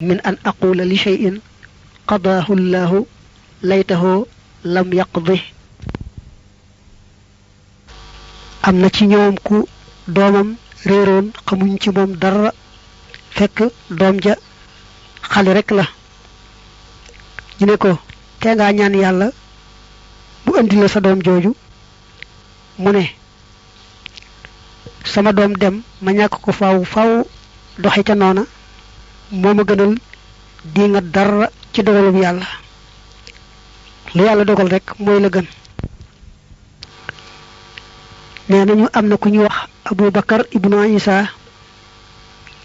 min an aqula li shay'in qadaahu llahu laytahu lam yaqdi. am na ci ñoom ku doomam réeroon xamuñ ci moom dara fekk doom ja xale rek la ñu ne ko te nga ñaan yàlla bu andi la sa doom jooju mu ne sama doom dem ma ñàkk ko faaw doxe ca noona moo ma gënal di nga dara ci dogalub yàlla lu yàlla dogal rek mooy la gën. nee nañu am na ku ñu wax Abu Bakar ibnu Isa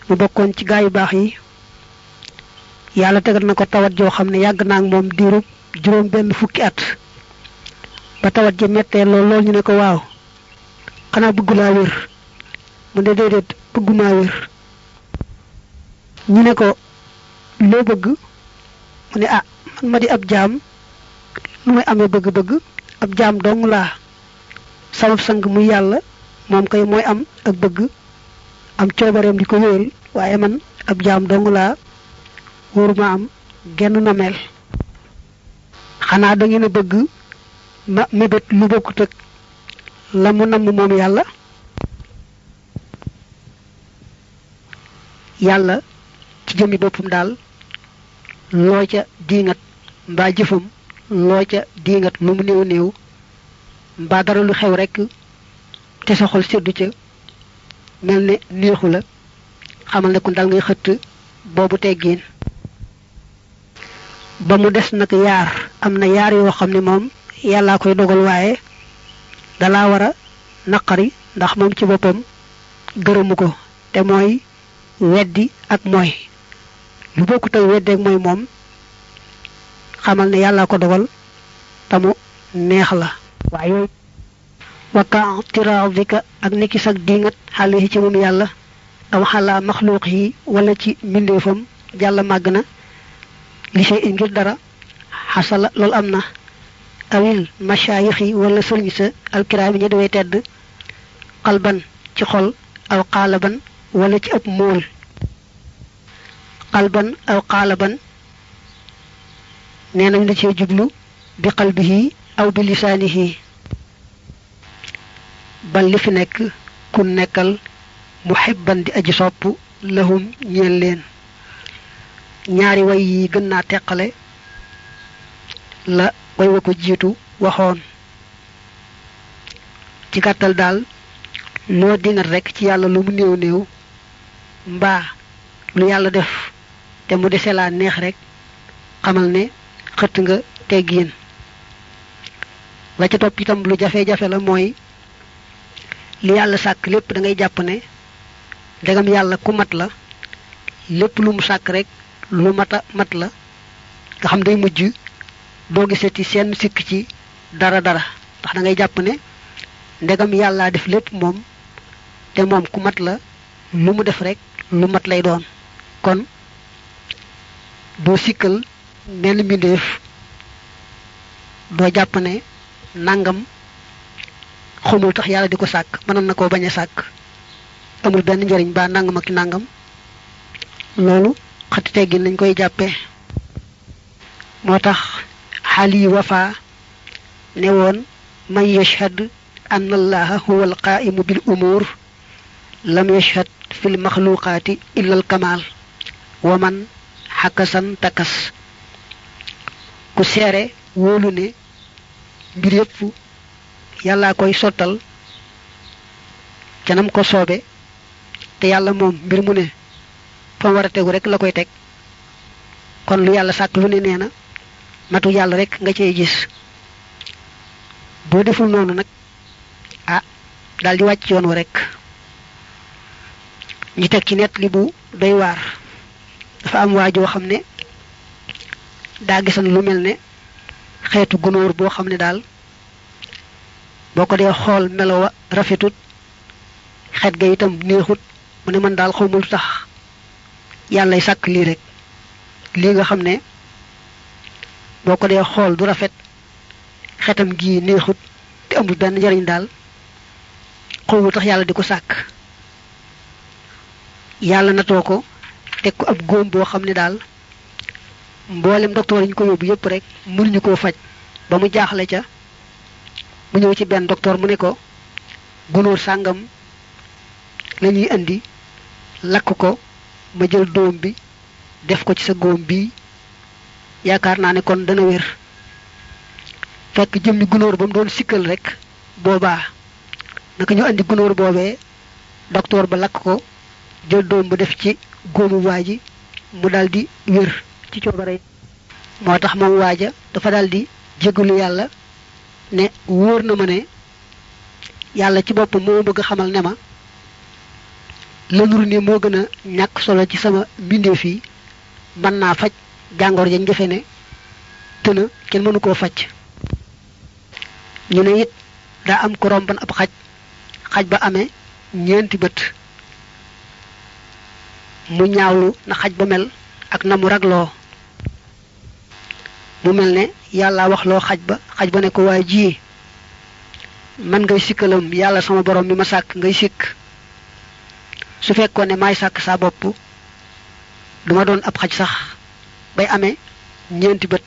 mu bokkoon ci gaa yu baax yi yàlla tegal na ko tawat joo xam ne yàgg naa ak moom diirub juróom benn fukki at ba tawat ji mettee lool ñu ne ko waaw xanaa bëggulaa wér mu ne déedéet bëggumaa wér ñu ne ko loo bëgg mu ne man ma di ab jaam lu may amee bëgg-bëgg ab jaam dong laa sabab sang muy yàlla moom kay mooy am ak bëgg am coobareem di ko wéel waaye man ab jaam dong laa wóoruma am genn nameel xanaa da ngeen a bëgg ma mébét lu bokkut ak la mu namm moom yàlla ci jëmmi boppam daal loo ca diingat mbaa jëfam loo ca diingat lu mu néew néew mbaa dara lu xew rekk te sa xol seddu ca mel ne neexu la xamal ne kon dal ngay xëtt boobu teggiin ba mu des nag yaar am na yaar yoo xam ne moom yàllaa koy dogal waaye dalaa war a naqari ndax moom ci boppam gërëmu ko te mooy weddi ak mooy lu bokkut ak weddi ak mooy moom xamal ne yàllaa ko dogal tamu neex la waaye wakka tiraadika ak niki sag diingat xale yi ci moom yàlla aw xalaa maxluuq yi wala ci mbindeefam jàlla màgg na li sey ngir dara xasala loolu am na awil machaayix yi wala sëriñ sa alkiraam yi ñu dawee tedd xalban ci xol aw xaalaban wala ci ëpp mool xalban aw xaalaban nee nañ la cee jublu bi qalbihi aw bi lisaanihi bal li fi nekk ku nekkal muhibban di aji sopp lahum ñeel leen ñaari way yi gën naa teqale la way wa ko jiitu waxoon ci gàttal daal loo dingat rekk ci yàlla lu mu néew néew mbaa lu yàlla def te mu dese laa neex rekk xamal ne xëtt nga teggiin la ca topp itam lu jafe-jafe la mooy li yàlla sàkk lépp da ngay jàpp ne ndegam yàlla ku mat la lépp lu mu sàkk rek lu mat la nga xam day mujj doo gisati seen sikk ci dara ndax da ngay jàpp ne ndegam yàllaa def lépp moom te moom ku mat la lu mu def rek lu mat lay doon kon doo sikkal menn mbindeef doo jàpp ne nangam xamul tax yàlla di ko sàkk mënoon na koo bañ a sàkk amul benn njariñ ba nangam ak nangam loolu xati teggin lañ koy jàppee moo tax xali wafa ne woon man yashhad an allaha huwa alqaimu bil umur lam yashhad fi l maxluqaati illa al kamal wa man xakasan takas ku seere wóolu ne mbir yépp yàllaa koy sottal canam ko soobe te yàlla moom mbir mu ne fa war a tegu rek la koy teg kon lu yàlla sàkk lu ne nee na matu yàlla rek nga cey gis boo deful noonu nag daal di wàcc yoon wa rek ñu teg ci net li bu doy waar dafa am waajoo xam ne daa gisan lu mel ne xeetu gunóor boo xam ne daal boo ko dee xool melo wa rafetut xet ga itam neexut mu ne man daal xawmul tax yàllay sàkk lii rek lii nga xam ne boo ko dee xool du rafet xetam gi neexut te amul benn njariñ daal xawmul tax yàlla di ko sàkk yàlla natoo ko teg ko ab góom boo xam ne daal mboolem docteur yi ñu ko yóbbu yépp rek mënuñu koo faj ba mu jaaxle ca mu ñëw ci benn docteur mu ne ko gunóor sàngam lañuy andi lakk ko ma jël doom bi def ko ci sa góom bi yaakaar naa ne kon dana wér fekk jëmmi gunóor ba mu doon sikkal rek boobaa naka ñu andi gunóor boobee docteur ba lakk ko jël doom bu def ci góomu waaji mu daldi wér ci coobare moo tax moom waaja dafa daldi jégalu yàlla ne wóor na ma ne yàlla ci boppam moo bëgg xamal ne ma la nuru ne moo gën a ñàkk solo ci sama mbindeef yi mën naa faj jàngoor jañ defe ne tëna kenn mënu koo faj ñu ne it daa am ko romban ab xaj ba amee ñeenti bët mu ñaawlu na xaj ba mel ak na mu ragloo mu mel ne yàlla wax loo xaj ba ne ko waa ji man ngay sikkalam yàlla sama borom mi ma sàkk ngay sikk su fekkoon ne maay sàkk saa bopp duma doon ab xaj sax bay amee ñeenti bët